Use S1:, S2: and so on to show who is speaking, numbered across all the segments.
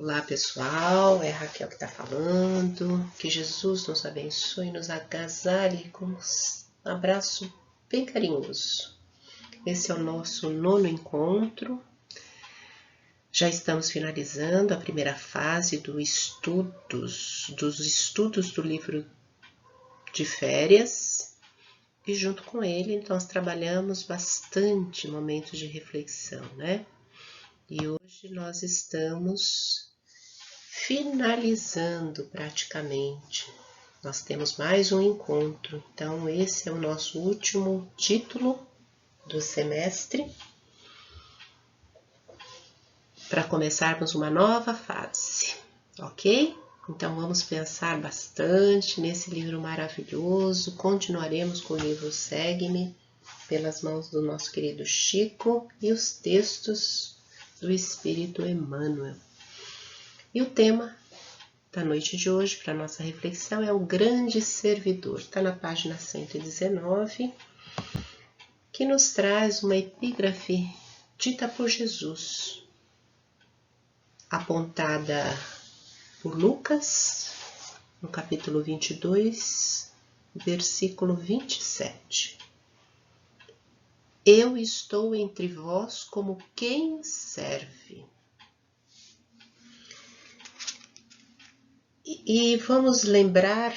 S1: Olá pessoal, é a Raquel que está falando. Que Jesus nos abençoe e nos agasalhe com um abraço bem carinhoso. Esse é o nosso 9º encontro. Já estamos finalizando a primeira fase dos estudos do livro de férias. E junto com ele, nós trabalhamos bastante momentos de reflexão, né? E hoje nós estamos finalizando praticamente. Nós temos mais um encontro, então esse é o nosso último título do semestre, para começarmos uma nova fase, ok? Então vamos pensar bastante nesse livro maravilhoso. Continuaremos com o livro Segue-me, pelas mãos do nosso querido Chico, e os textos do Espírito Emmanuel. E o tema da noite de hoje, para nossa reflexão, é o grande servidor. Está na página 119, que nos traz uma epígrafe dita por Jesus, apontada por Lucas, no capítulo 22, versículo 27. Eu estou entre vós como quem serve. E vamos lembrar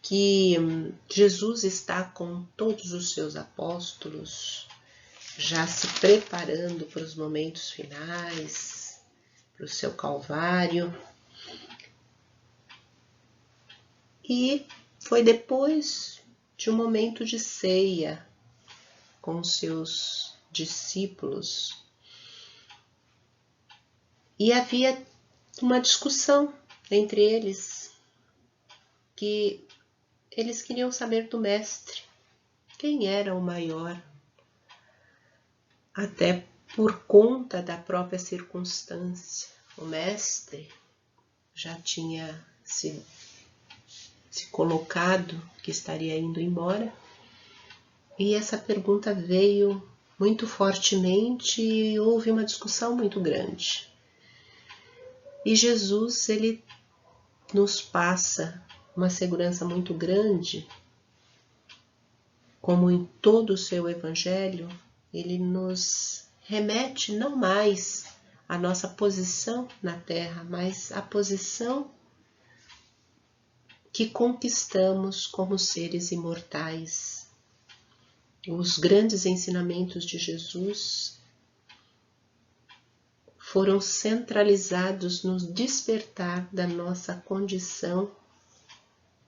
S1: que Jesus está com todos os seus apóstolos, já se preparando para os momentos finais, para o seu Calvário. E foi depois de um momento de ceia com os seus discípulos. E havia uma discussão entre eles, que eles queriam saber do mestre quem era o maior, até por conta da própria circunstância. O mestre já tinha se colocado que estaria indo embora, e essa pergunta veio muito fortemente e houve uma discussão muito grande. E Jesus, ele nos passa uma segurança muito grande, como em todo o seu evangelho, ele nos remete não mais à nossa posição na terra, mas à posição que conquistamos como seres imortais. Os grandes ensinamentos de Jesus foram centralizados no despertar da nossa condição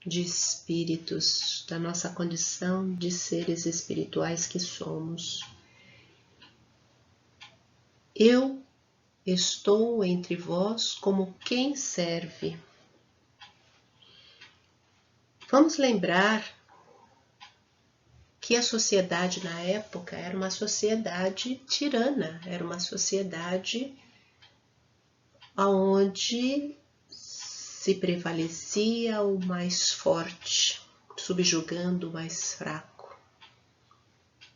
S1: de espíritos, da nossa condição de seres espirituais que somos. Eu estou entre vós como quem serve. Vamos lembrar que a sociedade na época era uma sociedade tirana, era uma sociedade onde se prevalecia o mais forte, subjugando o mais fraco.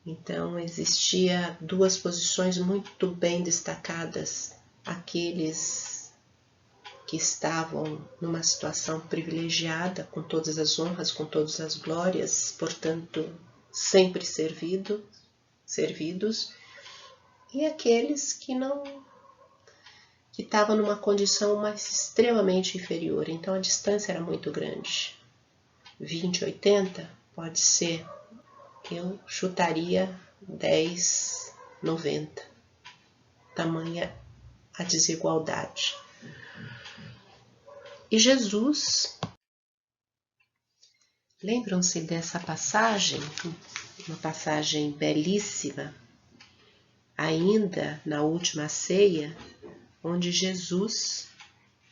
S1: Então existia duas posições muito bem destacadas: aqueles que estavam numa situação privilegiada, com todas as honras, com todas as glórias, portanto sempre servidos, e aqueles que estavam numa condição mais extremamente inferior. Então a distância era muito grande. 20, 80 pode ser, eu chutaria 10, 90. Tamanha a desigualdade. E Jesus, lembram-se dessa passagem, uma passagem belíssima, ainda na última ceia, onde Jesus,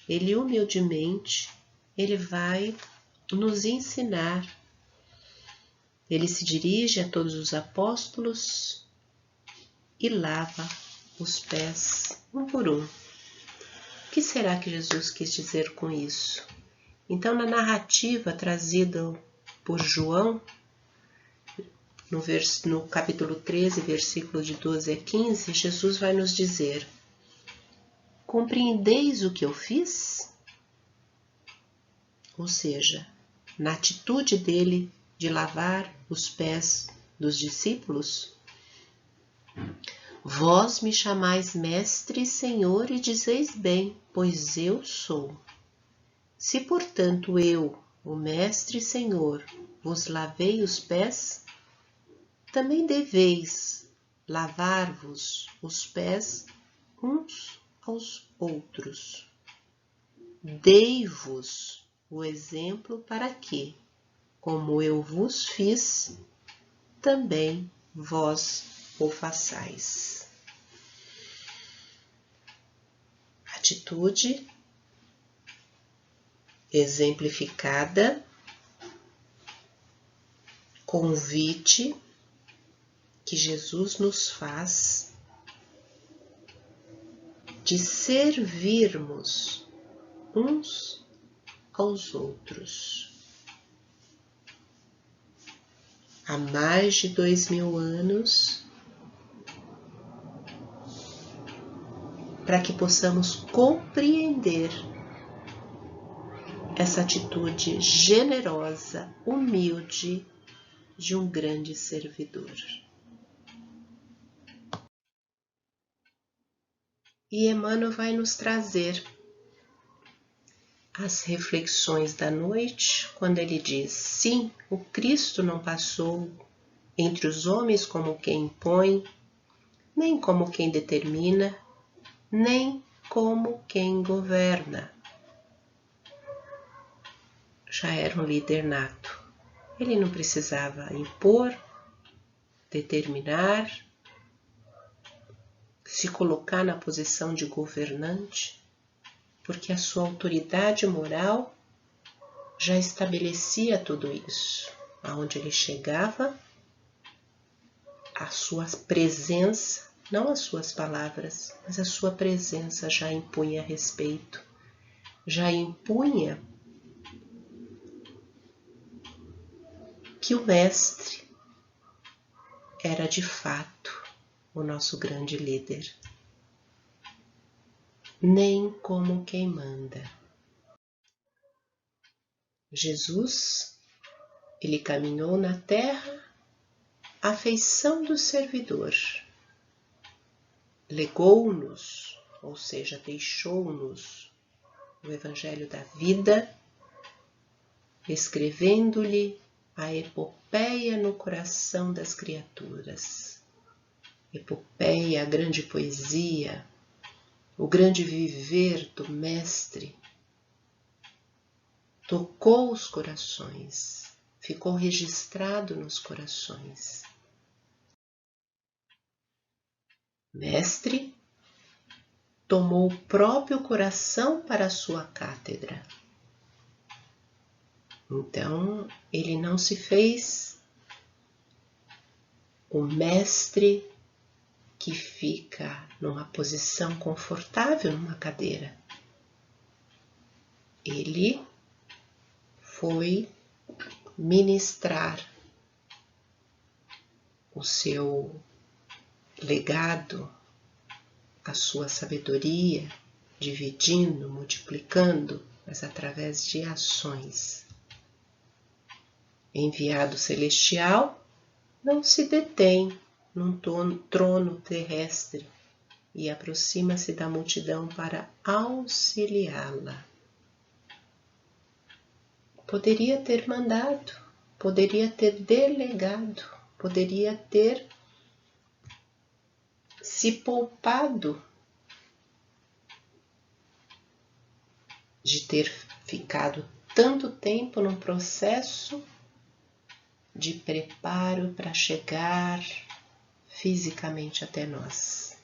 S1: ele humildemente, ele vai nos ensinar. Ele se dirige a todos os apóstolos e lava os pés um por um. O que será que Jesus quis dizer com isso? Então, na narrativa trazida por João, no capítulo 13, versículo de 12 a 15, Jesus vai nos dizer: compreendeis o que eu fiz? Ou seja, na atitude dele de lavar os pés dos discípulos, vós me chamais mestre e senhor e dizeis bem, pois eu sou. Se, portanto, eu, o mestre e senhor, vos lavei os pés, também deveis lavar-vos os pés uns aos outros. Dei-vos o exemplo para que, como eu vos fiz, também vós o façais. Atitude exemplificada, convite que Jesus nos faz de servirmos uns aos outros. Há mais de 2000 anos, para que possamos compreender essa atitude generosa, humilde de um grande servidor. E Emmanuel vai nos trazer as reflexões da noite, quando ele diz: sim, o Cristo não passou entre os homens como quem impõe, nem como quem determina, nem como quem governa. Já era um líder nato. Ele não precisava impor, determinar, se colocar na posição de governante, porque a sua autoridade moral já estabelecia tudo isso. Aonde ele chegava, a sua presença, não as suas palavras, mas a sua presença já impunha respeito, já impunha que o mestre era de fato o nosso grande líder. Nem como quem manda. Jesus, ele caminhou na terra à feição do servidor. Legou-nos, ou seja, deixou-nos o Evangelho da vida, escrevendo-lhe a epopeia no coração das criaturas. Epopeia, a grande poesia, o grande viver do mestre, tocou os corações, ficou registrado nos corações. Mestre tomou o próprio coração para a sua cátedra. Então, ele não se fez o mestre que fica numa posição confortável numa cadeira. Ele foi ministrar o seu legado, a sua sabedoria, dividindo, multiplicando, mas através de ações. Enviado celestial não se detém num trono terrestre e aproxima-se da multidão para auxiliá-la. Poderia ter mandado, poderia ter delegado, poderia ter se poupado de ter ficado tanto tempo num processo de preparo para chegar fisicamente até nós.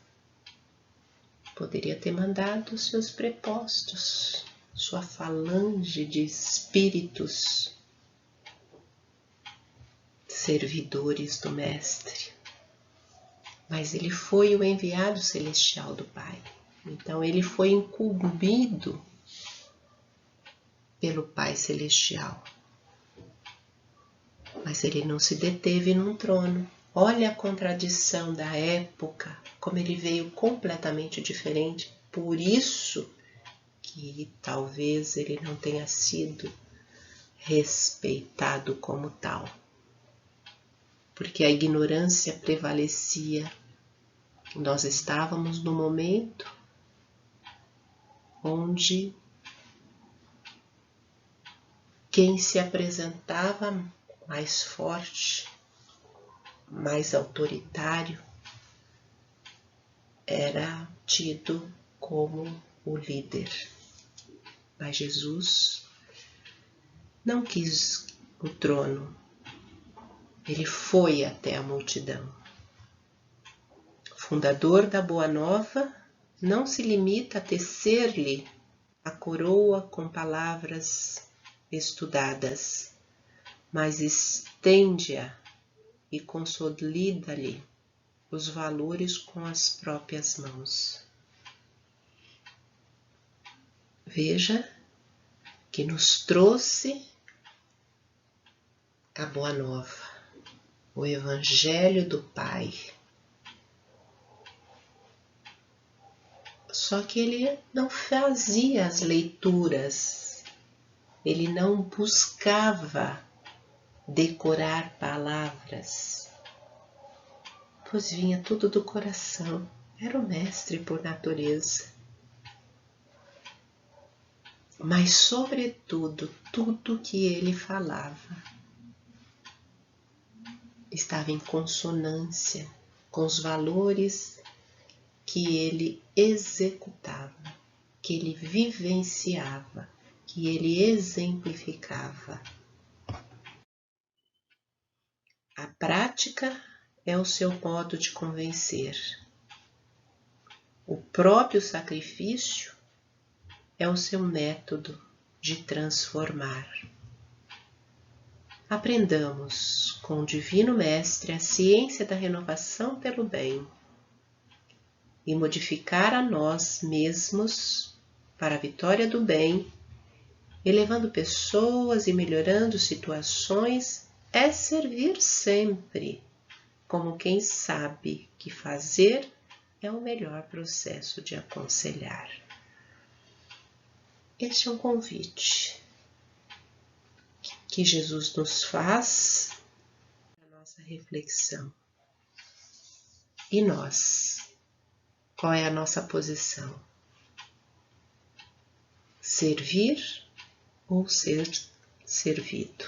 S1: Poderia ter mandado seus prepostos, sua falange de espíritos servidores do Mestre. Mas ele foi o enviado celestial do Pai. Então ele foi incumbido pelo Pai Celestial. Mas ele não se deteve num trono. Olha a contradição da época, como ele veio completamente diferente por isso que talvez ele não tenha sido respeitado como tal, porque a ignorância prevalecia. Nós estávamos no momento onde quem se apresentava mais forte, mais autoritário, era tido como o líder. Mas Jesus não quis o trono, ele foi até a multidão. O fundador da Boa Nova não se limita a tecer-lhe a coroa com palavras estudadas, mas estende-a e consolida-lhe os valores com as próprias mãos. Veja que nos trouxe a Boa Nova, o Evangelho do Pai. Só que ele não fazia as leituras, ele não buscava decorar palavras, pois vinha tudo do coração, era o mestre por natureza. Mas, sobretudo, tudo que ele falava estava em consonância com os valores que ele executava, que ele vivenciava, que ele exemplificava. A prática é o seu modo de convencer. O próprio sacrifício é o seu método de transformar. Aprendamos com o Divino Mestre a ciência da renovação pelo bem e modificar a nós mesmos para a vitória do bem, elevando pessoas e melhorando situações, é servir sempre, como quem sabe que fazer é o melhor processo de aconselhar. Este é um convite que Jesus nos faz para a nossa reflexão. E nós? Qual é a nossa posição? Servir ou ser servido?